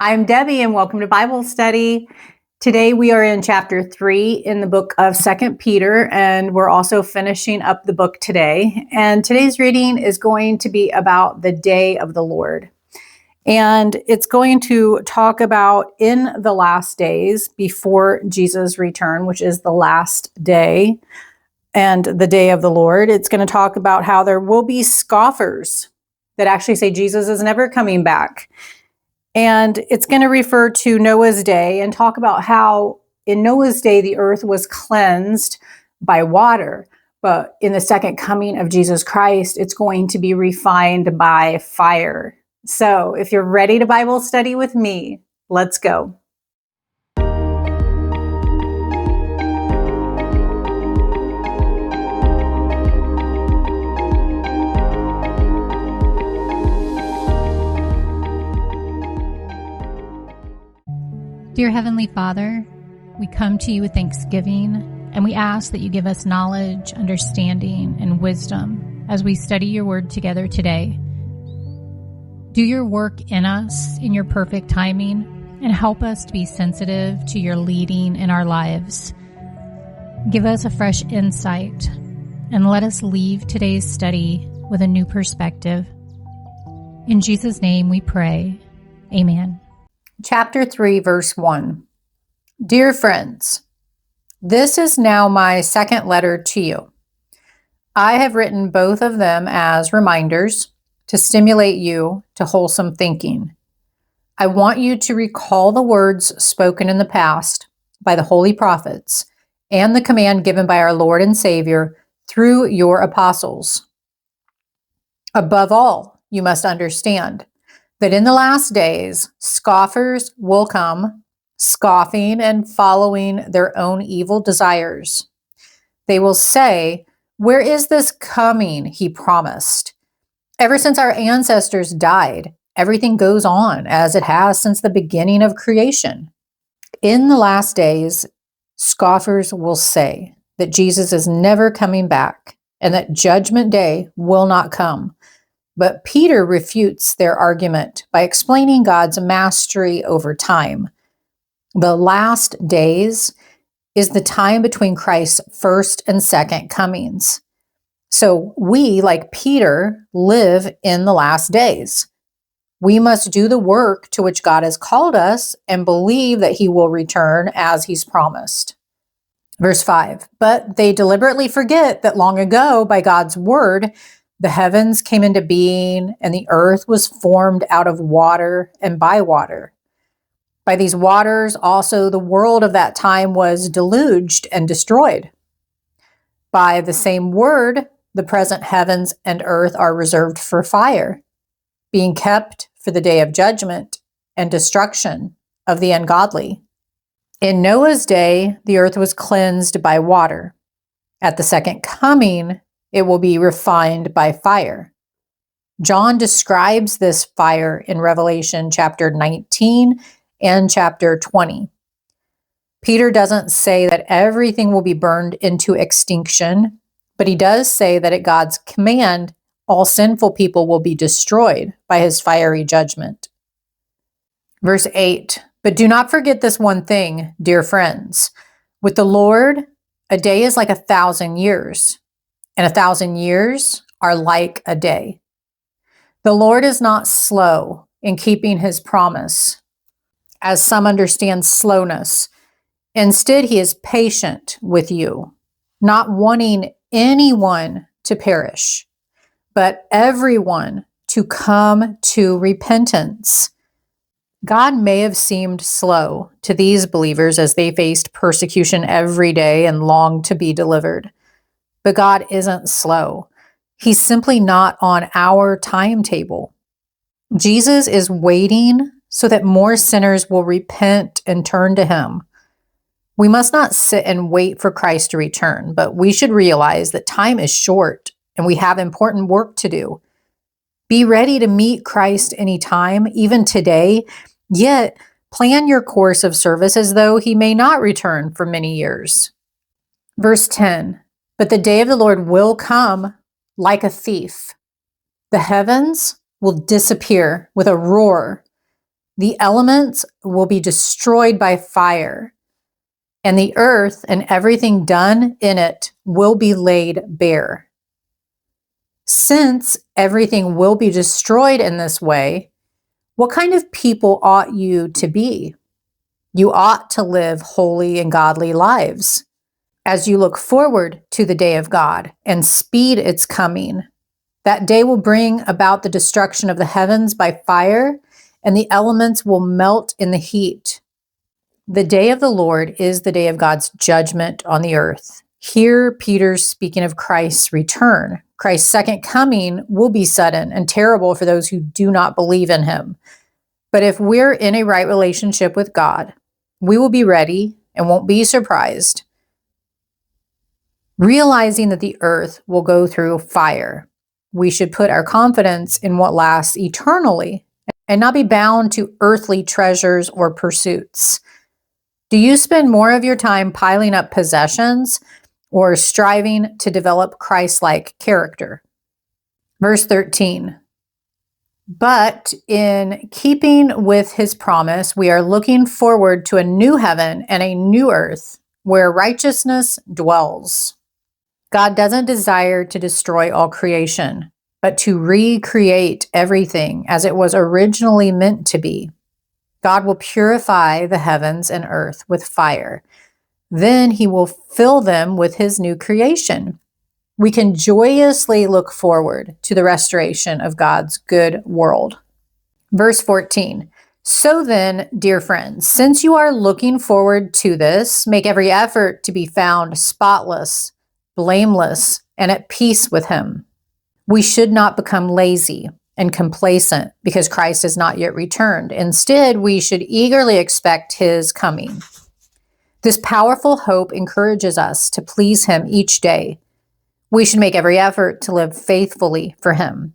I'm Debbie, and welcome to Bible Study. Today we are in chapter 3 in the book of 2 Peter, and we're also finishing up the book today. And today's reading is going to be about the day of the Lord. And it's going to talk about in the last days before Jesus' return, which is the last day and the day of the Lord. It's going to talk about how there will be scoffers that actually say Jesus is never coming back. And it's going to refer to Noah's day and talk about how in Noah's day, the earth was cleansed by water. But in the second coming of Jesus Christ, it's going to be refined by fire. So if you're ready to Bible study with me, let's go. Dear Heavenly Father, we come to you with thanksgiving, and we ask that you give us knowledge, understanding, and wisdom as we study your word together today. Do your work in us in your perfect timing, and help us to be sensitive to your leading in our lives. Give us a fresh insight, and let us leave today's study with a new perspective. In Jesus' name we pray. Amen. Chapter 3, verse 1. Dear friends, this is now my second letter to you. I have written both of them as reminders to stimulate you to wholesome thinking. I want you to recall the words spoken in the past by the holy prophets and the command given by our Lord and Savior through your apostles. Above all, you must understand that in the last days, scoffers will come, scoffing and following their own evil desires. They will say, "Where is this coming he promised? Ever since our ancestors died, everything goes on as it has since the beginning of creation." In the last days, scoffers will say that Jesus is never coming back and that Judgment Day will not come. But Peter refutes their argument by explaining God's mastery over time. The last days is the time between Christ's first and second comings. So we, like Peter, live in the last days. We must do the work to which God has called us and believe that he will return as he's promised. Verse 5, but they deliberately forget that long ago, by God's word, the heavens came into being, and the earth was formed out of water and by water. By these waters also the world of that time was deluged and destroyed. By the same word, the present heavens and earth are reserved for fire, being kept for the day of judgment and destruction of the ungodly. In Noah's day, the earth was cleansed by water. At the second coming, it will be refined by fire. John describes this fire in Revelation chapter 19 and chapter 20. Peter doesn't say that everything will be burned into extinction, but he does say that at God's command, all sinful people will be destroyed by his fiery judgment. Verse 8, but do not forget this one thing, dear friends. With the Lord, a day is like 1,000 years. And 1,000 years are like a day. The Lord is not slow in keeping his promise, as some understand slowness. Instead, he is patient with you, not wanting anyone to perish, but everyone to come to repentance. God may have seemed slow to these believers as they faced persecution every day and longed to be delivered. But God isn't slow. He's simply not on our timetable. Jesus is waiting so that more sinners will repent and turn to him. We must not sit and wait for Christ to return, but we should realize that time is short and we have important work to do. Be ready to meet Christ anytime, even today, yet plan your course of service as though he may not return for many years. Verse 10. But the day of the Lord will come like a thief. The heavens will disappear with a roar. The elements will be destroyed by fire, and the earth and everything done in it will be laid bare. Since everything will be destroyed in this way, what kind of people ought you to be? You ought to live holy and godly lives as you look forward to the day of God and speed its coming. That day will bring about the destruction of the heavens by fire, and the elements will melt in the heat. The day of the Lord is the day of God's judgment on the earth. Here, Peter's speaking of Christ's return. Christ's second coming will be sudden and terrible for those who do not believe in him. But if we're in a right relationship with God, we will be ready and won't be surprised, realizing that the earth will go through fire. We should put our confidence in what lasts eternally and not be bound to earthly treasures or pursuits. Do you spend more of your time piling up possessions or striving to develop Christ-like character? Verse 13. But in keeping with his promise, we are looking forward to a new heaven and a new earth where righteousness dwells. God doesn't desire to destroy all creation, but to recreate everything as it was originally meant to be. God will purify the heavens and earth with fire. Then he will fill them with his new creation. We can joyously look forward to the restoration of God's good world. Verse 14. So then, dear friends, since you are looking forward to this, make every effort to be found spotless, blameless, and at peace with him. We should not become lazy and complacent because Christ has not yet returned. Instead, we should eagerly expect his coming. This powerful hope encourages us to please him each day. We should make every effort to live faithfully for him.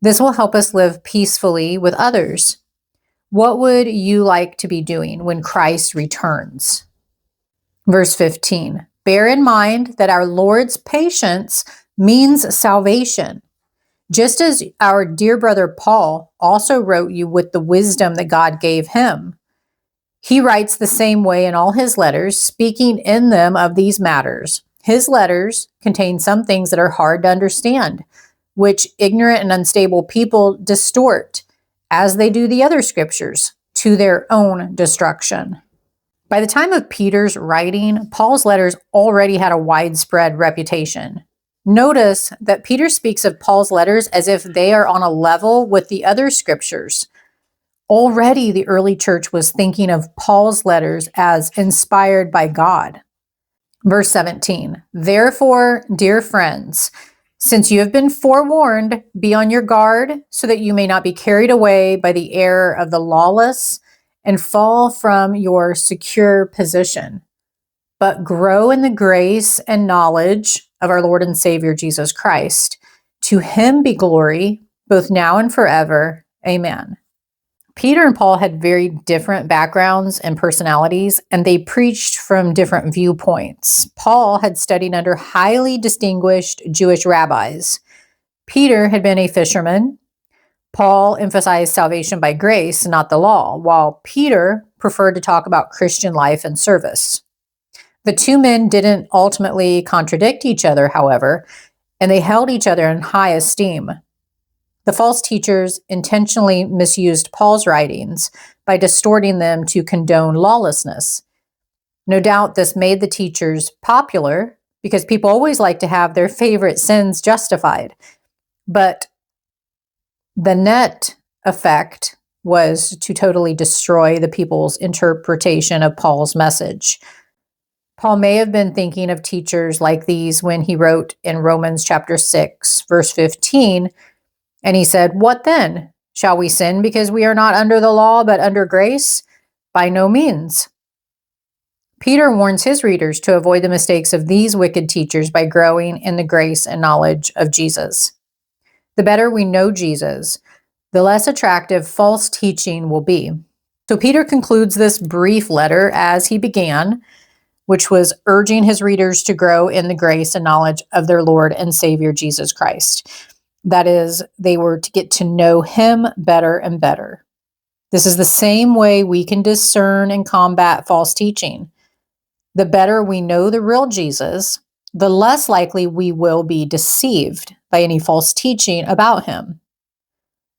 This will help us live peacefully with others. What would you like to be doing when Christ returns? Verse 15. Bear in mind that our Lord's patience means salvation. Just as our dear brother Paul also wrote you with the wisdom that God gave him. He writes the same way in all his letters, speaking in them of these matters. His letters contain some things that are hard to understand, which ignorant and unstable people distort, as they do the other scriptures, to their own destruction. By the time of Peter's writing, Paul's letters already had a widespread reputation. Notice that Peter speaks of Paul's letters as if they are on a level with the other scriptures. Already the early church was thinking of Paul's letters as inspired by God. Verse 17, therefore, dear friends, since you have been forewarned, be on your guard so that you may not be carried away by the error of the lawless and fall from your secure position, but grow in the grace and knowledge of our Lord and Savior Jesus Christ. To him be glory, both now and forever. Amen. Peter and Paul had very different backgrounds and personalities, and they preached from different viewpoints. Paul had studied under highly distinguished Jewish rabbis. Peter had been a fisherman. Paul emphasized salvation by grace, not the law, while Peter preferred to talk about Christian life and service. The two men didn't ultimately contradict each other, however, and they held each other in high esteem. The false teachers intentionally misused Paul's writings by distorting them to condone lawlessness. No doubt this made the teachers popular because people always like to have their favorite sins justified. But the net effect was to totally destroy the people's interpretation of Paul's message. Paul may have been thinking of teachers like these when he wrote in Romans chapter 6, verse 15, and he said, what then? Shall we sin because we are not under the law but under grace? By no means. Peter warns his readers to avoid the mistakes of these wicked teachers by growing in the grace and knowledge of Jesus. The better we know Jesus, the less attractive false teaching will be. So Peter concludes this brief letter as he began, which was urging his readers to grow in the grace and knowledge of their Lord and Savior Jesus Christ. That is, they were to get to know him better and better. This is the same way we can discern and combat false teaching. The better we know the real Jesus, the less likely we will be deceived by any false teaching about him.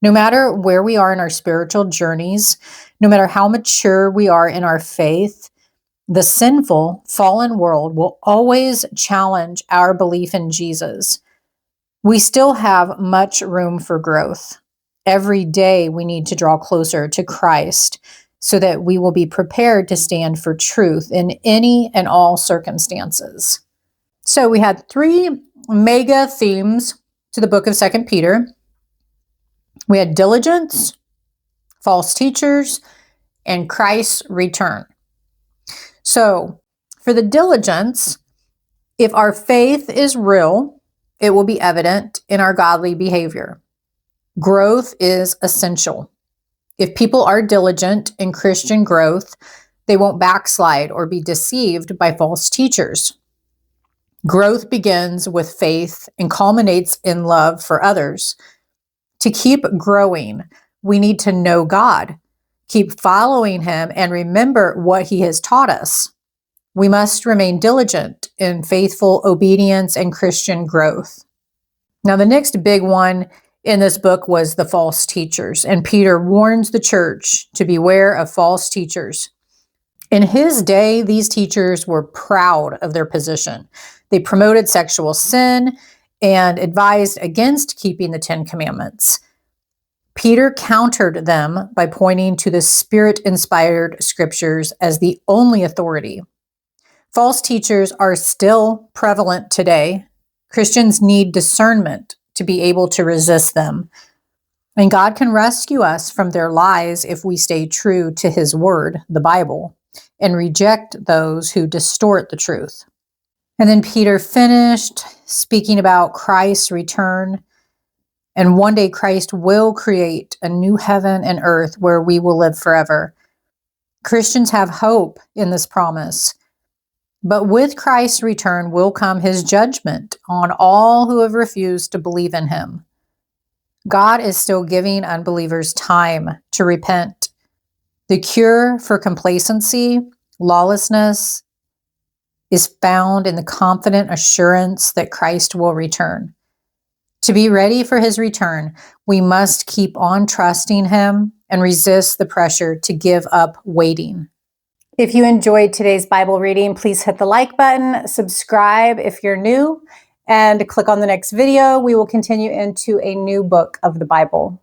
No matter where we are in our spiritual journeys, no matter how mature we are in our faith, the sinful, fallen world will always challenge our belief in Jesus. We still have much room for growth. Every day we need to draw closer to Christ so that we will be prepared to stand for truth in any and all circumstances. So we had 3 mega themes to the book of 2 Peter. We had diligence, false teachers, and Christ's return. So for the diligence, if our faith is real, it will be evident in our godly behavior. Growth is essential. If people are diligent in Christian growth, they won't backslide or be deceived by false teachers. Growth begins with faith and culminates in love for others. To keep growing, we need to know God, keep following him, and remember what he has taught us. We must remain diligent in faithful obedience and Christian growth. Now, the next big one in this book was the false teachers, and Peter warns the church to beware of false teachers. In his day, these teachers were proud of their position. They promoted sexual sin and advised against keeping the 10 Commandments. Peter countered them by pointing to the Spirit-inspired scriptures as the only authority. False teachers are still prevalent today. Christians need discernment to be able to resist them. And God can rescue us from their lies if we stay true to his word, the Bible, and reject those who distort the truth. And then Peter finished speaking about Christ's return. And one day Christ will create a new heaven and earth where we will live forever. Christians have hope in this promise. But with Christ's return will come his judgment on all who have refused to believe in him. God is still giving unbelievers time to repent. The cure for complacency, lawlessness, is found in the confident assurance that Christ will return. To be ready for his return, we must keep on trusting him and resist the pressure to give up waiting. If you enjoyed today's Bible reading, please hit the like button, subscribe if you're new, and click on the next video. We will continue into a new book of the Bible.